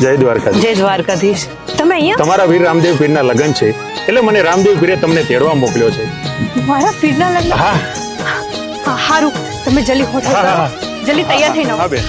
જય દ્વારકાધીશ. જય દ્વારકાધીશ. તમે અહીંયા? તમારા વીર રામદેવ પીરના લગ્ન છે એટલે મને રામદેવ પીરે તમને તેડવા મોકલ્યો છે. મારા પીરના લગ્ન? હા. હારું, તમે જલ્દી હોટલ જલ્દી તૈયાર થઈને આવો. હા બેન.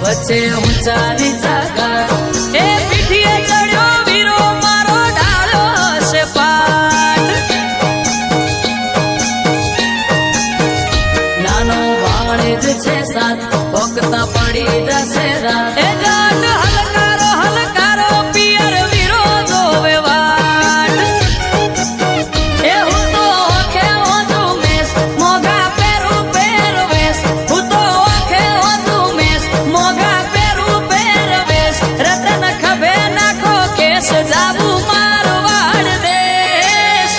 વચ્ચે ઊંચા નીચા ગાર એ પીઠીએ ચડ્યો વીરો મારો ડાળ્યો છે પાટ નાનો વાણિજ છે સાત વખતા પડી જશે રાત એ ગાંડ હલકારો હલકારો પિયર વીરો જોવે વાટ એ હું તો ઓખે ઓછું મેસ મોગા પેરું પહેરવેશ હું તો ઓખે ઓછું મેસ મોગા પેરું પહેરવેશ રતન ખભે નાખો કેસ જાવું મારવાડ દેશ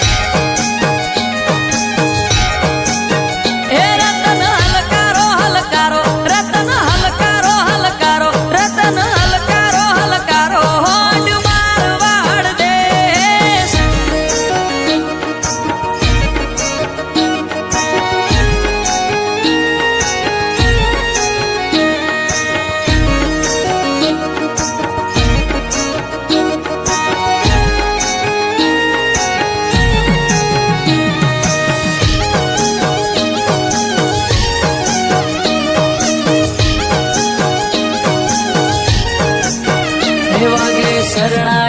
એ રતન હલકારો હલકારો રતન હલકારો હલકારો રતન હલકારો હલકારો હોડ મારવાડ દેશ વાગે શરણા